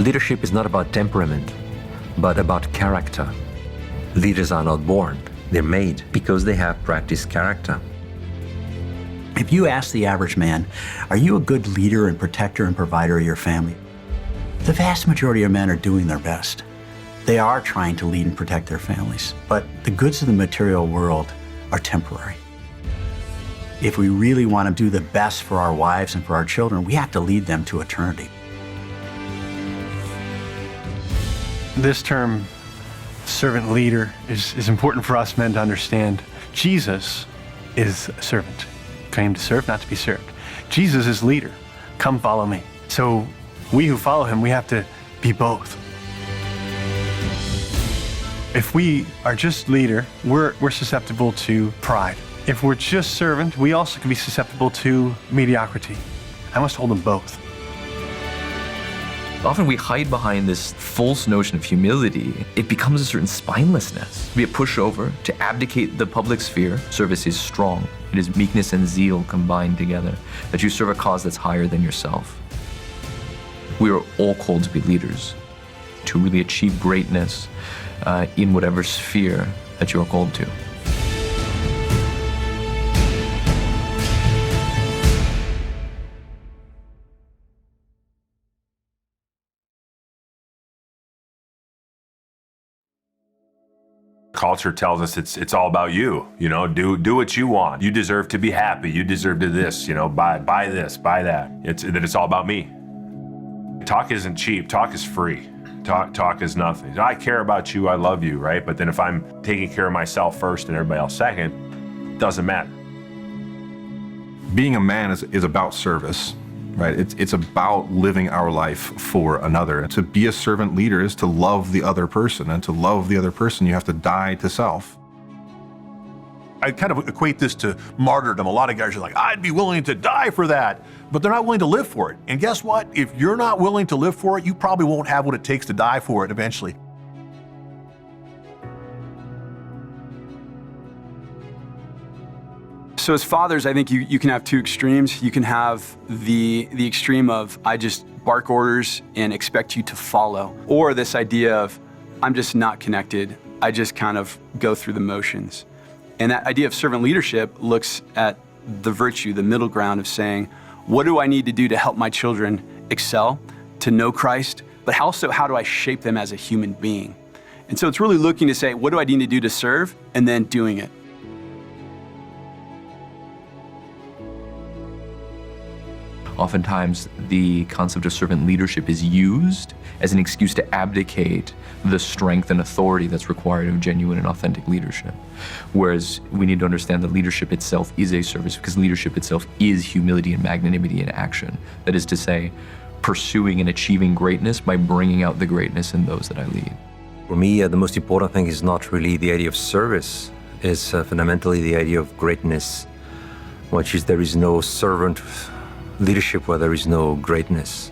Leadership is not about temperament, but about character. Leaders are not born, they're made because they have practiced character. If you ask the average man, are you a good leader and protector and provider of your family? The vast majority of men are doing their best. They are trying to lead and protect their families, but the goods of the material world are temporary. If we really want to do the best for our wives and for our children, we have to lead them to eternity. This term, servant leader, is important for us men to understand. Jesus is a servant. Came to serve, not to be served. Jesus is leader. Come follow me. So we who follow him, we have to be both. If we are just leader, we're susceptible to pride. If we're just servant, we also can be susceptible to mediocrity. I must hold them both. Often we hide behind this false notion of humility. It becomes a certain spinelessness. To be a pushover, to abdicate the public sphere. Service is strong. It is meekness and zeal combined together, that you serve a cause that's higher than yourself. We are all called to be leaders, to really achieve greatness in whatever sphere that you are called to. Culture tells us it's all about you. You know, do what you want. You deserve to be happy. You deserve to this. You know, buy this, buy that. It's all about me. Talk isn't cheap. Talk is free. Talk is nothing. I care about you. I love you, right? But then if I'm taking care of myself first and everybody else second, it doesn't matter. Being a man is about service, right? It's about living our life for another. And to be a servant leader is to love the other person, and to love the other person, you have to die to self. I kind of equate this to martyrdom. A lot of guys are like, I'd be willing to die for that, but they're not willing to live for it. And guess what? If you're not willing to live for it, you probably won't have what it takes to die for it eventually. So as fathers, I think you can have two extremes. You can have the extreme of, I just bark orders and expect you to follow. Or this idea of, I'm just not connected. I just kind of go through the motions. And that idea of servant leadership looks at the virtue, the middle ground of saying, what do I need to do to help my children excel, to know Christ, but also how do I shape them as a human being? And so it's really looking to say, what do I need to do to serve, and then doing it. Oftentimes, the concept of servant leadership is used as an excuse to abdicate the strength and authority that's required of genuine and authentic leadership. Whereas we need to understand that leadership itself is a service, because leadership itself is humility and magnanimity in action. That is to say, pursuing and achieving greatness by bringing out the greatness in those that I lead. For me, the most important thing is not really the idea of service, it's fundamentally the idea of greatness, which is there is no servant leadership where there is no greatness.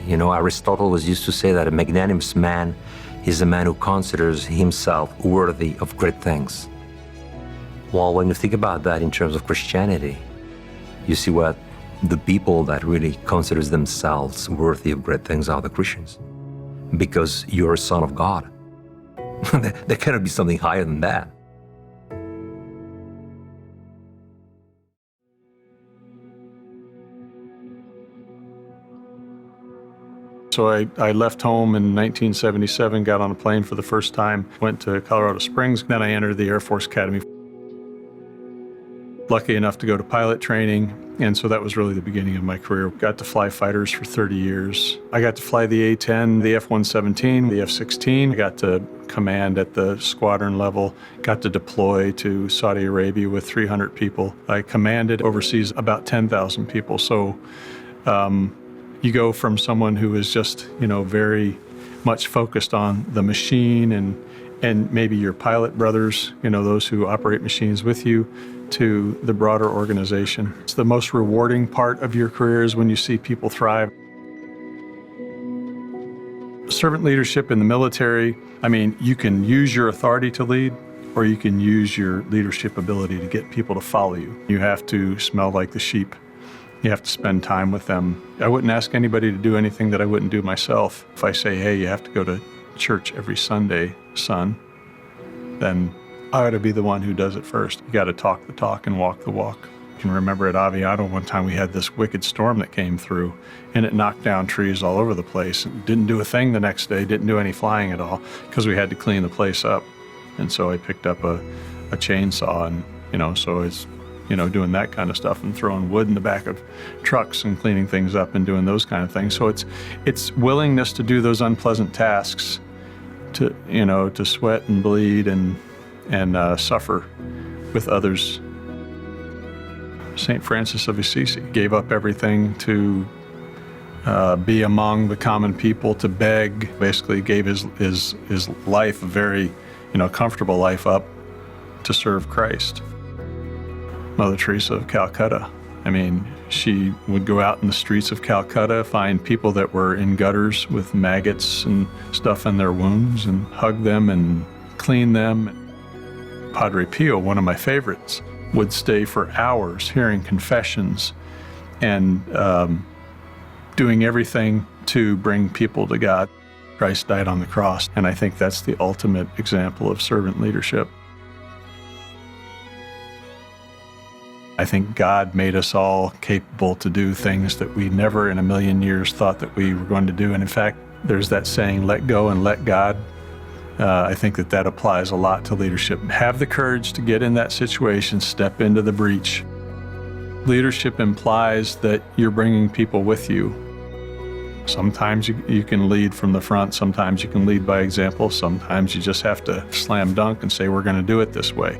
You know, Aristotle was used to say that a magnanimous man is a man who considers himself worthy of great things. Well, when you think about that in terms of Christianity, you see what the people that really considers themselves worthy of great things are the Christians. Because you're a son of God. There cannot be something higher than that. So I left home in 1977, got on a plane for the first time, went to Colorado Springs, then I entered the Air Force Academy. Lucky enough to go to pilot training, and so that was really the beginning of my career. Got to fly fighters for 30 years. I got to fly the A-10, the F-117, the F-16. I got to command at the squadron level, got to deploy to Saudi Arabia with 300 people. I commanded overseas about 10,000 people. So you go from someone who is just, you know, very much focused on the machine and maybe your pilot brothers, you know, those who operate machines with you, to the broader organization. It's the most rewarding part of your career is when you see people thrive. Servant leadership in the military, I mean, you can use your authority to lead, or you can use your leadership ability to get people to follow you. You have to smell like the sheep You have to spend time with them. I wouldn't ask anybody to do anything that I wouldn't do myself. If I say, hey, you have to go to church every Sunday, son, then I ought to be the one who does it first. You got to talk the talk and walk the walk. I can remember at Aviano one time we had this wicked storm that came through, and it knocked down trees all over the place. It didn't do a thing the next day, didn't do any flying at all, because we had to clean the place up. And so I picked up a chainsaw, and so it's doing that kind of stuff and throwing wood in the back of trucks and cleaning things up and doing those kind of things. So it's willingness to do those unpleasant tasks, to sweat and bleed and suffer with others. St. Francis of Assisi gave up everything to be among the common people, to beg, basically gave his life, a very comfortable life, up to serve Christ. Mother Teresa of Calcutta, she would go out in the streets of Calcutta, find people that were in gutters with maggots and stuff in their wounds, and hug them and clean them. Padre Pio, one of my favorites, would stay for hours hearing confessions and doing everything to bring people to God. Christ died on the cross, and I think that's the ultimate example of servant leadership. I think God made us all capable to do things that we never in a million years thought that we were going to do. And in fact, there's that saying, let go and let God. I think that applies a lot to leadership. Have the courage to get in that situation, step into the breach. Leadership implies that you're bringing people with you. Sometimes you can lead from the front, sometimes you can lead by example, sometimes you just have to slam dunk and say, we're going to do it this way.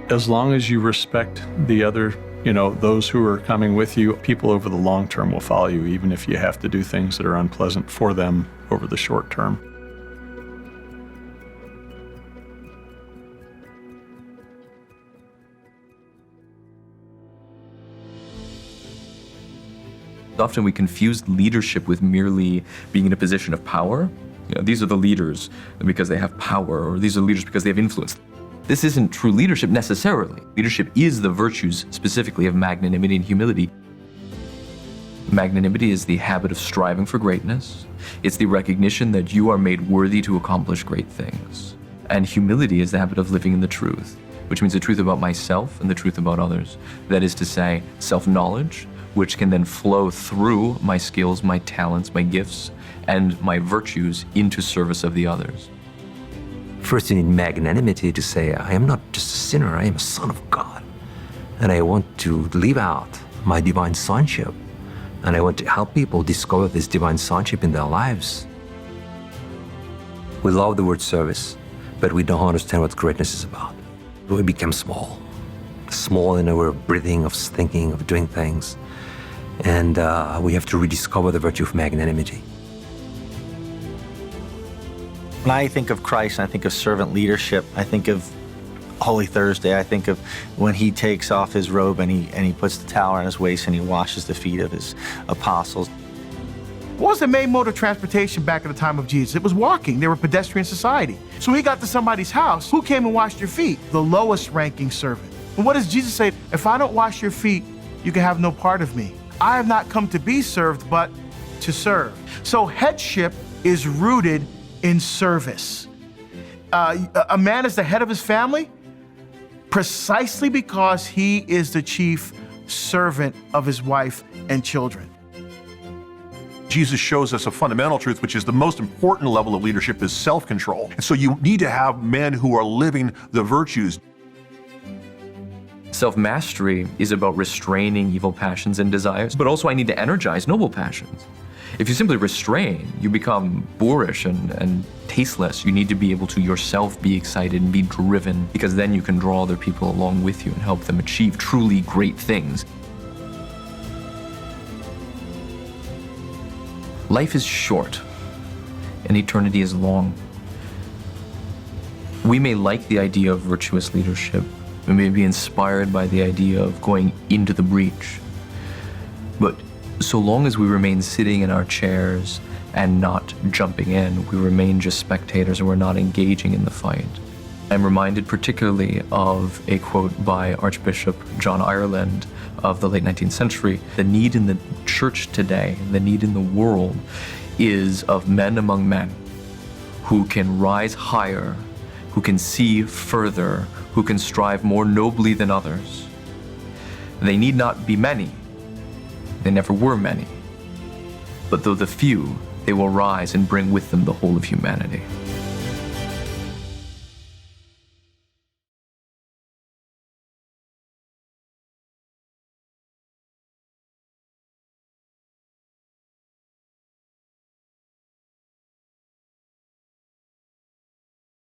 As long as you respect the other, those who are coming with you, people over the long term will follow you, even if you have to do things that are unpleasant for them over the short term. Often we confuse leadership with merely being in a position of power. These are the leaders because they have power, or these are leaders because they have influence. This isn't true leadership necessarily. Leadership is the virtues specifically of magnanimity and humility. Magnanimity is the habit of striving for greatness. It's the recognition that you are made worthy to accomplish great things. And humility is the habit of living in the truth, which means the truth about myself and the truth about others. That is to say, self-knowledge, which can then flow through my skills, my talents, my gifts, and my virtues into service of the others. First, you need magnanimity to say, I am not just a sinner, I am a son of God. And I want to live out my divine sonship. And I want to help people discover this divine sonship in their lives. We love the word service, but we don't understand what greatness is about. We become small. Small in our breathing, of thinking, of doing things. And we have to rediscover the virtue of magnanimity. When I think of Christ and I think of servant leadership, I think of Holy Thursday. I think of when he takes off his robe and he puts the towel around his waist and he washes the feet of his apostles. What was the main mode of transportation back at the time of Jesus? It was walking. They were pedestrian society. So he got to somebody's house. Who came and washed your feet? The lowest ranking servant. And what does Jesus say? If I don't wash your feet, you can have no part of me. I have not come to be served, but to serve. So headship is rooted in service. A man is the head of his family precisely because he is the chief servant of his wife and children. Jesus shows us a fundamental truth, which is the most important level of leadership is self-control. And so you need to have men who are living the virtues. Self-mastery is about restraining evil passions and desires, but also I need to energize noble passions. If you simply restrain, you become boorish and tasteless. You need to be able to yourself be excited and be driven, because then you can draw other people along with you and help them achieve truly great things. Life is short and eternity is long. We may like the idea of virtuous leadership. We may be inspired by the idea of going into the breach. But so long as we remain sitting in our chairs and not jumping in, we remain just spectators and we're not engaging in the fight. I'm reminded particularly of a quote by Archbishop John Ireland of the late 19th century. The need in the church today, the need in the world, is of men among men who can rise higher, who can see further, who can strive more nobly than others. They need not be many. They never were many. But though the few, they will rise and bring with them the whole of humanity.